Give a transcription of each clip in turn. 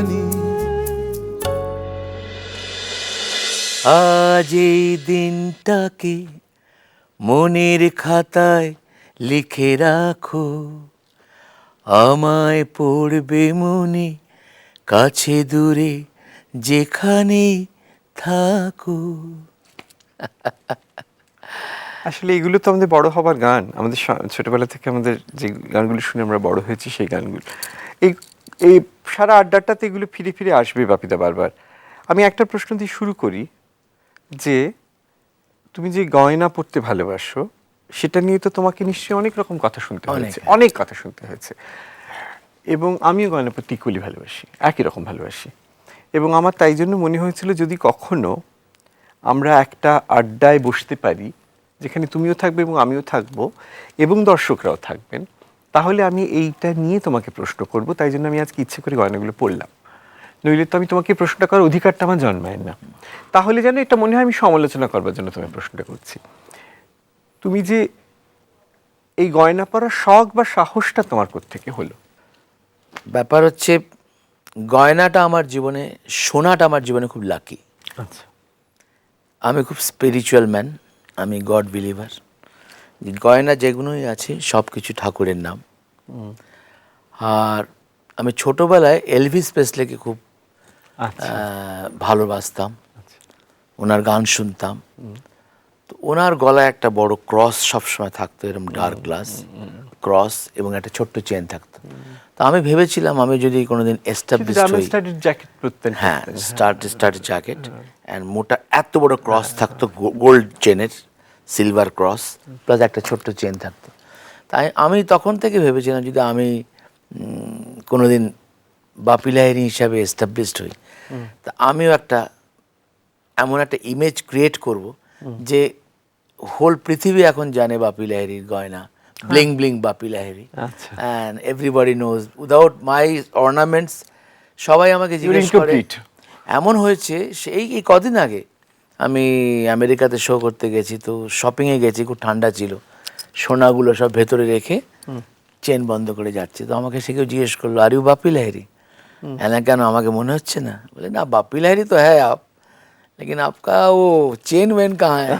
জানি। আজ এই দিনটাকে মনের খাতায় লিখে রাখো, আমায় পড়বে মনে কাছে দূরে যেখানেই থাকো। আসলে এগুলো তো আমাদের বড় হবার গান, আমাদের ছোটবেলা থেকে আমাদের যে গানগুলো শুনে আমরা বড় হয়েছি সেই গানগুলো। এই এই সারা আড্ডাটাতে এগুলো ফিরে ফিরে আসবে বাপিদা বারবার। আমি একটা প্রশ্ন দিয়ে শুরু করি, যে তুমি যে গয়না পরতে ভালোবাসো সেটা নিয়ে তো তোমাকে নিশ্চয়ই অনেক রকম কথা শুনতে হয়েছে, অনেক কথা শুনতে হয়েছে। এবং আমিও গয়না পরতে ইকুয়ালি ভালোবাসি, একই রকম ভালোবাসি। এবং আমার তাই জন্য মনে হয়েছিল যদি কখনো আমরা একটা আড্ডায় বসতে পারি যেখানে তুমিও থাকবে এবং আমিও থাকবো এবং দর্শকরাও থাকবেন, তাহলে আমি এইটা নিয়ে তোমাকে প্রশ্ন করব। তাই জন্য আমি আজকে ইচ্ছে করে গয়নাগুলো পড়লাম, নইলে তো আমি তোমাকে প্রশ্নটা করার অধিকারটা আমার জন্মায় না। তাহলে যেন এটা মনে হয় আমি সমালোচনা করবার জন্য তোমায় প্রশ্নটা করছি। তুমি যে এই গয়না পরার শখ বা সাহসটা তোমার কোত্থেকে হলো? ব্যাপার হচ্ছে, গয়নাটা আমার জীবনে, সোনাটা আমার জীবনে খুব লাকি। আচ্ছা, আমি খুব স্পিরিচুয়াল ম্যান, আমি গড বিলিভার। গয়না যেগুলোই আছে সব কিছু ঠাকুরের নাম। আর আমি ছোটোবেলায় এলভিস প্রেসলিকে খুব ভালোবাসতাম, ওনার গান শুনতাম। তো ওনার গলায় একটা বড় ক্রস সবসময় থাকতো, এরকম ডার্ক গ্লাস ক্রস, এবং একটা ছোট্ট চেন থাকতো। তো আমি ভেবেছিলাম আমি যদি কোনোদিন এস্টাবলিশড হই, হ্যাঁ, স্টার্ট জ্যাকেট অ্যান্ড মোটা এত বড় ক্রস থাকতো, গোল্ড চেনের, সিলভার ক্রস প্লাস একটা ছোট্ট চেন থাকতো। তাই আমি তখন থেকে ভেবেছিলাম যদি আমি কোনোদিন বাপি লাহিড়ী হিসাবে এস্টাবলিশড হই, তা আমিও একটা এমন একটা ইমেজ ক্রিয়েট করব যে হোল পৃথিবী এখন জানে বাপি লাহিড়ীর গয়না, bling bling Bapi Lahiri, and everybody knows without my ornaments. সবাই আমাকে জিজ্ঞেস করে। এমন হয়েছে সেই কদিন আগে আমি আমেরিকাতে শো করতে গেছি, তো শপিংয়ে গেছি, খুব ঠান্ডা ছিল, সোনাগুলো সব ভেতরে রেখে চেন বন্ধ করে যাচ্ছে। তো আমাকে সে কেউ জিজ্ঞেস করলো, আর ইউ বাপি লাহিড়ী? হ্যাঁ, কেন, আমাকে মনে হচ্ছে না? বলে না, বাপি লাহিড়ী তো হ্যাঁ आप, लेकिन आपका वो चेन वेन कहाँ है?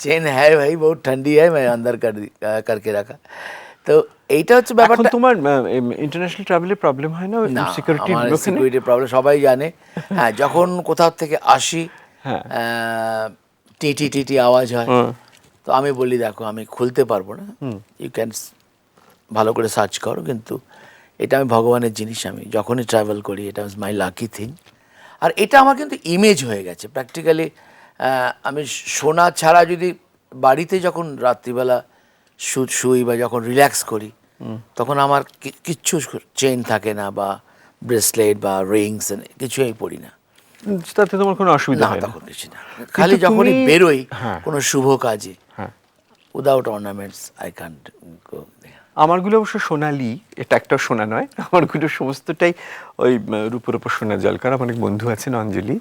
चेन है भाई, बहुत ठंडी है, मैं अंदर करके रखा। তো এইটা হচ্ছে ব্যাপারটা। তোমার ইন্টারন্যাশনাল ট্রাভেলের প্রবলেম হয় না? না, সিকিউরিটির আমার সিকিউরিটি প্রবলেম সবাই জানে। হ্যাঁ, যখন কোথাও থেকে আসি, টিটি আওয়াজ হয়, তো আমি বলি দেখো আমি খুলতে পারবো না, ইউ ক্যান ভালো করে সার্চ করো, কিন্তু এটা আমি ভগবানের জিনিস, আমি যখনই ট্রাভেল করি এটা ইজ মাই লাকি থিং। আর এটা আমার কিন্তু ইমেজ হয়ে গেছে প্র্যাকটিক্যালি। আমি সোনা ছাড়া যদি বাড়িতে যখন রাত্রিবেলা শুই বা যখন রিল্যাক্স করি, তখন আমার কিচ্ছু চেইন থাকে না বা ব্রেসলেট বা রিংস কিছুই পড়ি না। তাতে তোমার কোনো অসুবিধা হয় না? তখন কিছু না, খালি যখনই বেরোই কোনো শুভ কাজে, without ornaments I can't go. আমারগুলো অবশ্য সোনালি, এটা একটাও সোনা নয়, আমারগুলো সমস্তটাই ওই রূপোর ওপর সোনা জলকার। আমার অনেক বন্ধু আছেন, অঞ্জলি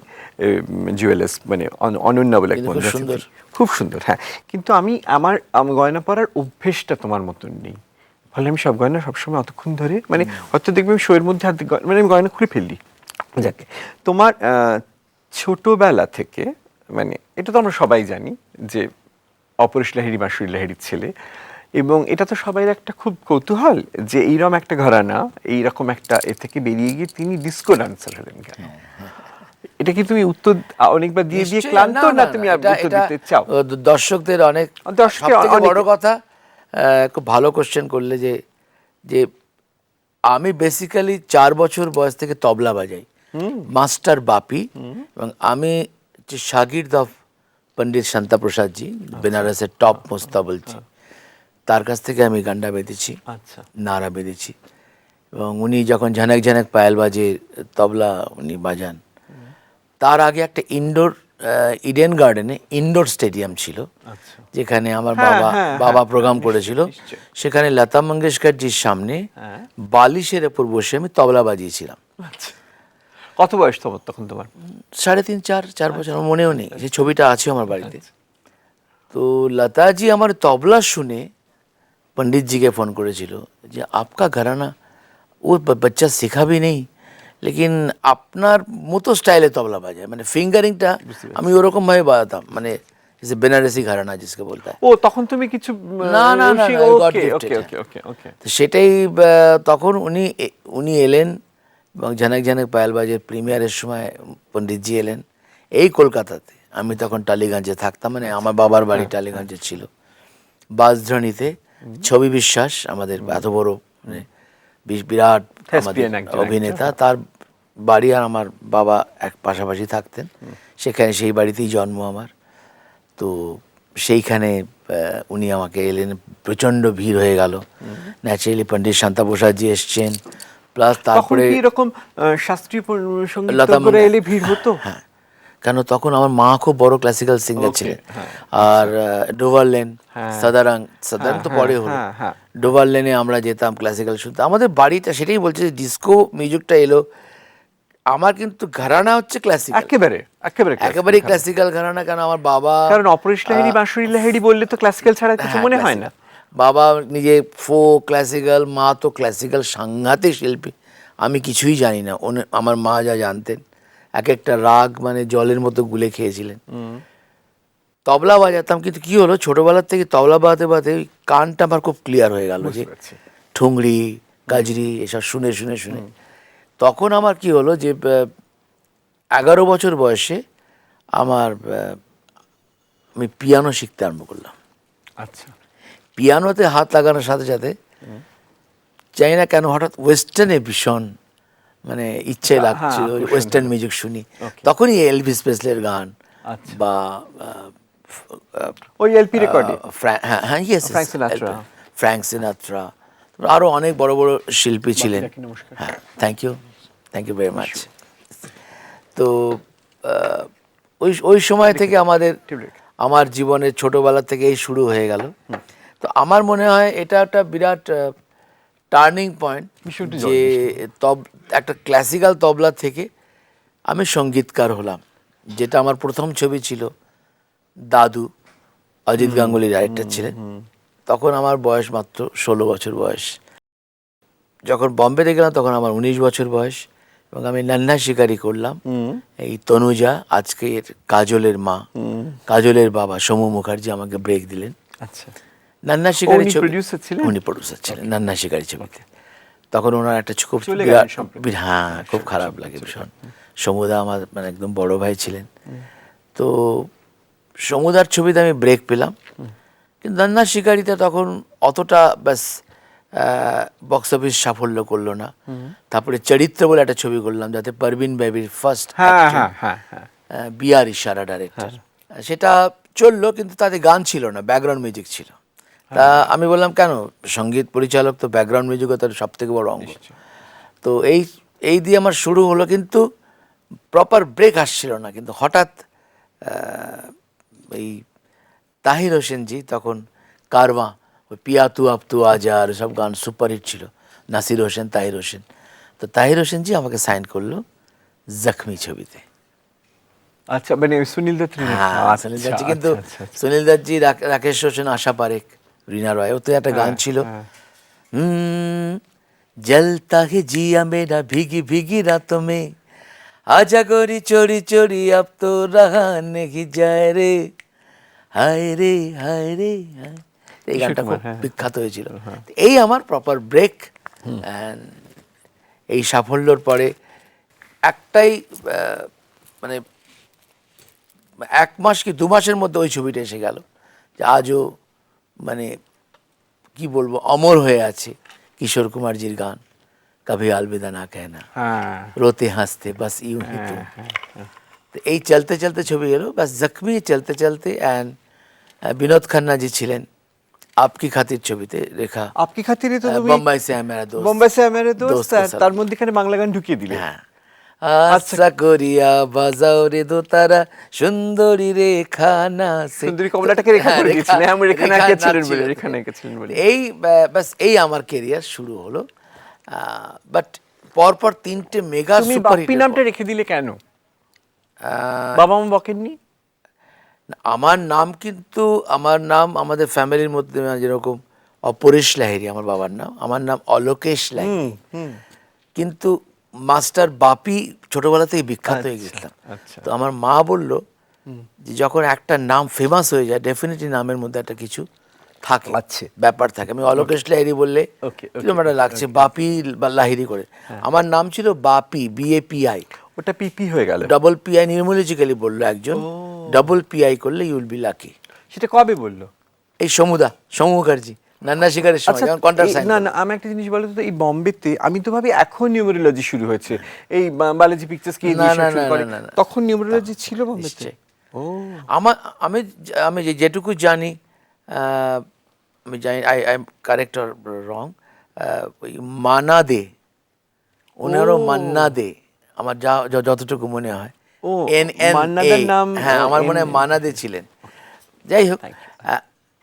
জুয়েলার্স, মানে অনন্যা বলে এক বন্ধু আছেন, খুব সুন্দর। হ্যাঁ, কিন্তু আমার গয়না পরার অভ্যেসটা তোমার মতন নেই, ফলে আমি সব গয়না সবসময় অতক্ষণ ধরে, মানে হয়তো দেখবে আমি শোয়ের মধ্যে মানে আমি গয়না খুলে ফেললি। যাকে তোমার ছোটবেলা থেকে, মানে এটা তো আমরা সবাই জানি যে অপরেশ লাহিড়ী মাসুরি লাহিড়ীর ছেলে, এবং এটা তো সবাই একটা খুব কৌতূহল যে এইরকম একটা ঘরানা, এইরকম একটা এ থেকে বেরিয়ে গিয়ে তিনি ডিস্কো ডান্সার হলেন কেন? এটা কি তুমি উত্তর অনেকবার দিয়ে দিয়ে ক্লান্ত, না তুমি উত্তর দিতে চাও? দর্শকদের অনেক বড় কথা, খুব ভালো কোশ্চেন করলে, যে আমি বেসিক্যালি 4 বছর বয়স থেকে তবলা বাজাই, মাস্টার বাপি, এবং আমি যে শাগির্দ অফ পণ্ডিত শান্তা প্রসাদজি, বেনারসের টপ মোস্ট তবলজি, তার কাছ থেকে আমি গান্ডা বেঁধেছি, নাড়া বেঁধেছি। এবং উনি যখন ঝানক ঝানক পায়েল বাজে তবলা উনি বাজান, তার আগে একটা ইনডোর ইডেন গার্ডেনে ইনডোর স্টেডিয়াম ছিল, যেখানে আমার বাবা প্রোগ্রাম করেছিল। সেখানে লতা মঙ্গেশকরজির সামনে বালিশের ওপর বসে আমি তবলা বাজিয়েছিলাম। কত বয়স তখন তোমার? 3.5-4 বছর, আমার মনেও নেই, সেই ছবিটা আছে আমার বাড়িতে। তো লতাজি আমার তবলা শুনে पंडित जी के फ़ोन करेছিল যে आपका घराना वो बच्चा सीखा भी नहीं, লেকিন আপনার মতো স্টাইলে তবলা বাজায়, মানে ফিঙ্গারিংটা আমি ওরকম ভাবে বাজাতাম, মানে বেনারসি ঘরানা जिसके बोलता है। ও তখন তুমি কিছু না না না না, God ওকে gifted, ওকে হ্যাঁ। ওকে ওকে ওকে তো সেটাই তখন উনি এলেন এবং ঝনক ঝনক পায়েলবাজের প্রিমিয়ারের সময় পণ্ডিতজি এলেন এই কলকাতাতে। আমি তখন টালিগঞ্জে থাকতাম, মানে আমার বাবার বাড়ি টালিগঞ্জে ছিল। বাসধ্রণীতে ছবি বিশ্বাস আমাদের এত বড় মানে বিরাট আমাদের Thespian একজন অভিনেতা, তার বাড়ি আর আমার বাবা এক পাশাপাশি থাকতেন সেখানে, সেই বাড়িতেই জন্ম আমার। তো সেইখানে উনি আমাকে এলেন, প্রচণ্ড ভিড় হয়ে গেল। ন্যাচারালি পণ্ডিত শান্তা প্রসাদজি এসছেন, প্লাস তখন তারপরে কি এরকম শাস্ত্রীয় সঙ্গীত লতা করে মঙ্গেশকর, এলে ভিড় হতো? হ্যাঁ, কেন তখন আমার মা খুব বড় ক্লাসিক্যাল সিঙ্গার Okay, ছিলেন। হ্যাঁ, আর ডোভারলেন, হ্যাঁ, সাদারাং তো পরে হলো। হ্যাঁ, হ্যাঁ। ডোভারলেনে আমরা যেতাম ক্লাসিক্যাল শুনতে। আমাদের বাড়িটা, সেটাই বলছে যে ডিস্কো মিউজিকটা এলো, আমার কিন্তু ঘরানা হচ্ছে ক্লাসিক্যাল, একেবারে একেবারে একেবারেই ক্লাসিক্যাল ঘরানা। কেন আমার বাবা, কারণ অপরেশ লাহিড়ী বাঁশুরি লাহিড়ী বললে তো ক্লাসিক্যাল ছাড়া কিছু হ্যাঁ, মনে হয় না। বাবা নিজে ফোক ক্লাসিক্যাল, মা তো ক্লাসিক্যাল সাংঘাতিক শিল্পী। আমি কিছুই জানি না, আমার মা যা জানতেন, এক একটা রাগ মানে জলের মতো গুলে খেয়েছিলেন। তবলা বাজাতাম, কিন্তু কি হলো, ছোটবেলার থেকে তবলা বাজাতে বাজাতে ওই কানটা আমার খুব ক্লিয়ার হয়ে গেল যে পারছি। ঠুংরি কাজরি এসব শুনে শুনে শুনে। তখন আমার কি হলো যে 11 বছর বয়সে আমার আমি পিয়ানো শিখতে আরম্ভ করলাম। আচ্ছা, পিয়ানোতে হাত লাগানোর সাথে সাথে জানি না কেন হঠাৎ ওয়েস্টার্নে ভীষণ মানে ইচ্ছে লাগছিল, আকর্ষণ ওয়েস্টার্ন হলো। মিউজিক শুনি। Okay. তখনই এলভিস প্রেসলের গান আচ্ছা। বা ওই এলপি রেকর্ডে হ্যাঁ হ্যাঁ, ইয়েস, ফ্র্যাঙ্ক সিনাট্রা। ফ্র্যাঙ্ক সিনাট্রা, আরও অনেক বড় বড় শিল্পী ছিলেন। বাকিরা কি নমস্কার। হ্যাঁ, থ্যাংক ইউ ভেরি মাচ। তো ওই সময় থেকে আমার জীবনের ছোটবেলা থেকে এই শুরু হয়ে গেল। তো আমার মনে হয় এটা একটা বিরাট টার্নিং পয়েন্ট, বিষয়টি যে একটা ক্লাসিক্যাল তবলা থেকে আমি সঙ্গীতকার হলাম। যেটা আমার প্রথম ছবি ছিল দাদু, অজিত গাঙ্গুলি ডাইরেক্টর ছিলেন। তখন আমার বয়স মাত্র 16 বছর বয়স। যখন বম্বেতে গেলাম তখন আমার 19 বছর বয়স, এবং আমি নান্না শিকারি করলাম। এই তনুজা, আজকের কাজলের মা, কাজলের বাবা সোমু মুখার্জি আমাকে ব্রেক দিলেন। আচ্ছা, নান্না শিকারি উনি ছবি, producer ছিলেন? উনি প্রডিউসার ছিলেন নান্না শিকারি ছবিতে। তখন ওনার একটা খুব চলে বিরাট, গেলেন সম্প্রতি। হ্যাঁ, খুব খারাপ লাগে ভীষণ। সমুদা আমার মানে একদম বড় ভাই ছিলেন। তো সমুদার ছবিতে আমি ব্রেক পেলাম, কিন্তু নান্না শিকারিতে তখন অতটা ব্যাস বক্স অফিস সাফল্য করলো না। তারপরে চরিত্র বলে একটা ছবি করলাম, যাতে পারভিন বেবির ফার্স্ট হ্যাঁ হ্যাঁ হ্যাঁ হ্যাঁ বিআর ইশারা ডাইরেক্টর। সেটা চললো, কিন্তু তাতে গান ছিল না, ব্যাকগ্রাউন্ড মিউজিক ছিল। তা আমি বললাম কেন, সঙ্গীত পরিচালক তো ব্যাকগ্রাউন্ড মিউজিকও তার সব থেকে বড় অঙ্গ। তো এই দিয়ে আমার শুরু হলো, কিন্তু প্রপার ব্রেক আসছিল না। কিন্তু হঠাৎ এই তাহির হোসেনজি, তখন কারওয়া, ওই পিয়া তু আব তু আজা আর সব গান সুপারহিট ছিল, নাসির হোসেন, তাহির হোসেন। তো তাহির হোসেনজি আমাকে সাইন করলো জখমি ছবিতে। আচ্ছা, মানে সুনীল দত্ত। হ্যাঁ, সুনীল দত্তজি, কিন্তু সুনীল দত্তজি, রাকেশ রোশন, আশা পারেখ, রিনা রয়, ওতে একটা গান ছিল, জলতা হে জিয়া মেরা ভিগি ভিগি রাতোं में आजा गोरी चोरी चोरी अब तो रहा नहीं जाए रे, হায় রে হায় রে হায়। এই গানটা খুব বিখ্যাত হয়েছিল। এই আমার প্রপার ব্রেক। এই সাফল্যর পরে একটাই মানে 1 মাস কি 2 মাসের মধ্যে ওই ছবিটা এসে গেল, যে আজও মানে কি বলবো, অমর হয়ে আছে। কিশোর কুমারজির গান, কভি আলবিদা না कहना, হ্যাঁ, রোতে হাসতে বাস ইউ হি তুম। তো এই চলতে চলতে ছবি এলো, বাস জখমি চলতে চলতে। অ্যান্ড বিনোদ খান্নাজি ছিলেন আপকি খাতির ছবিতে, রেখা আপকি খাতিরে তো তুমি বোম্বাই সে হ্যায় মেরা দোস্ত, বোম্বাই সে মেরে দোস্ত, দোস্ত সাব। তার মধ্যখানে বাংলা গান ঢুকিয়ে দিলে। হ্যাঁ, আচ্ছা করিয়া বাজাও রে দোতারা সুন্দরী রেখা না সে। সুন্দরী কমলাটাকে রেখা করে দিয়েছিলেন। আমি রেখা না এঁকেছিলেন বলে, রেখা না এঁকেছিলেন বলে। এই ব্যাস এই আমার কেরিয়ার শুরু হলো। বাট পরপর 3টে মেগা তুমি সুপার বাপ্পি নামটা রেখে দিলে কেন? বাবা মা বকেননি? আমার নাম, কিন্তু আমার নাম আমাদের ফ্যামিলির মধ্যে যেরকম অপরেশ লাহিড়ী আমার বাবার নাম, আমার নাম অলোকেশ লাহিড়ী। কিন্তু মাস্টার বাপি ছোটবেলা থেকে বিখ্যাত হয়ে গেছিলাম। আচ্ছা। তো আমার মা বলল যে যখন একটা নাম ফেমাস হয়ে যায় ডেফিনেটলি নামের মধ্যে একটা কিছু থাকে, আছে। ব্যাপার থাকে। আমি অলোকেশ লাহিড়ী বললে Okay, কিরকম একটা লাগছে, বাপি বা লাহিড়ী করে। আমার নাম ছিল বাপি, BAPI, ওটা পিপি হয়ে গেল। ডবল পিআই নির্মোলজিক্যালি বললো একজন, ডবল পিআই করলে ইউল বি লাকি। সেটা কবে বললো? এই সমু মুখার্জি নান্না শিকারের সময় যখন কন্ট্রাক্ট সাইন। না না, আমি একটা জিনিস বলো তো, এই বম্বেতে আমি তো ভাবি এখন নিউমেরোলজি শুরু হয়েছে, এই বালাজি পিকচার্স কি না, দিয়ে না, শুরু না, করে, না, না। তখন নিউমেরোলজি ছিল বম্বেতে? নিশ্চয়ই। ও আমি আমি যেটুকু জানি, আমি জানি, I am correct or wrong, ওই মানা দে, ওনারও মান্না দে, আমার যতটুকু মনে হয়, ও, NNA, মান্নাদার নাম, হ্যাঁ আমার মনে হয় মানা দে ছিলেন। যাই হোক,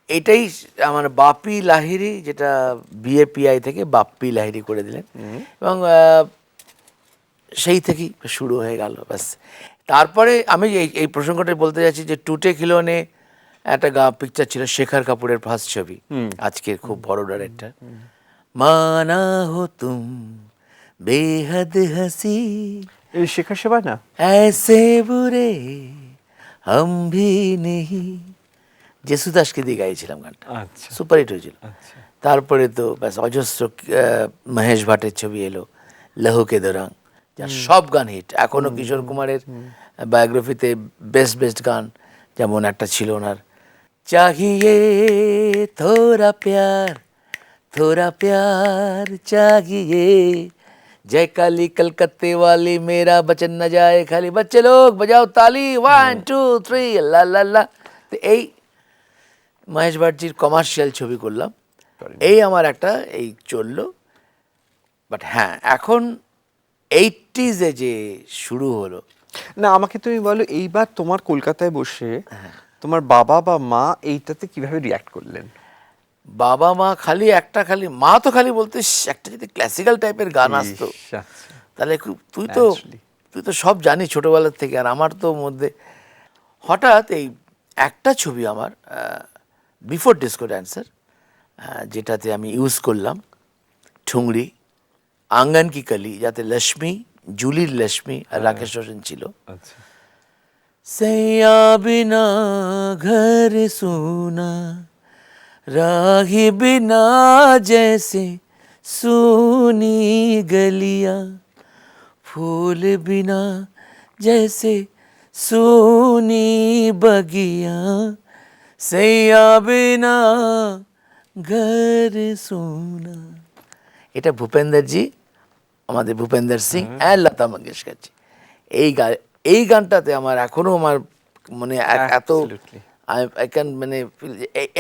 এটাই আমার বাপি লাহিড়ী, যেটা BAPI থেকে বাপ্পি লাহিড়ী করে দিলেন, এবং সেই থেকেই শুরু হয়ে গেল ব্যাস। তারপরে আমি এই প্রসঙ্গটা বলতে যাচ্ছি যে টুটে খিলোনে একটা পিকচার ছিল, শেখর কাপুরের ফার্স্ট ছবি, আজকের খুব বড় ডাইরেক্টর। মানা হো তুম বেহদ হাসি এই শেখর সেবা না? ऐसे बुरे हम भी नहीं, জেসুদাসকে দিয়ে গাইছিলাম গানটা, আচ্ছা সুপারহিট হয়েছিল। আচ্ছা। তারপরে তো ব্যাস অজস্র মহেশ ভাটের ছবি এলো, লহু কে দৌরান, যার সব গান হিট। এখনো কিশোর কুমারের বায়োগ্রাফিতে বেস্ট গান যেমন একটা ছিল ওনার, চাহিয়ে থোড়া প্যার চাহিয়ে, जय काली कलकत्ते वाली मेरा बचन न जाए खाली, बच्चे लोग बजाओ ताली, 1 2 3 লা লা লা। তো এই মহেশ ভাটজির কমার্শিয়াল ছবি করলাম, এই আমার একটা এই চললো। বাট হ্যাঁ, এখন 80s যে শুরু হলো, না, আমাকে তুমি বলো, এইবার তোমার কলকাতায় বসে তোমার বাবা বা মা এইটাতে কিভাবে রিয়াক্ট করলেন? বাবা মা খালি মা তো খালি বলতে, একটা যদি ক্লাসিক্যাল টাইপের গান আসতো ইস, আচ্ছা। তাহলে তুই Naturally. তো সব জানি ছোটবেলার থেকে। আর আমার তো মধ্যে হঠাৎ এই একটা ছবি আমার, বিফোর ডিস্কো ড্যান্সার, যেটাতে আমি ইউজ করলাম ঠুংরি, আঙ্গন কি কলি, যাতে লক্ষ্মী, জুলির লক্ষ্মী আর রাকেশ রোশন ছিল। আচ্ছা। सैया बिना घर सूना, राही बिना जैसे सूनी गलियां, फूल बिना जैसे सूनी बगियां, सैया बिना घर सूना। এটা ভূপেন্দ্রজি, আমাদের ভূপেন্দ্র সিং আর লতা মঙ্গেশকরজি। এই গানটাতে আমার এখনো আমার মানে এত Absolutely. আই ক্যান মানে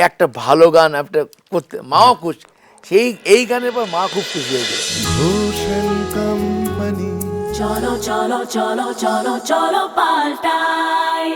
একটা ভালো গান একটা করতে, মাও খুশি। এই গানের পর মা খুব খুশি হয়ে গেছে। ভূষণ কোম্পানি, চলো চলো চলো চলো চলো পাল্টাই।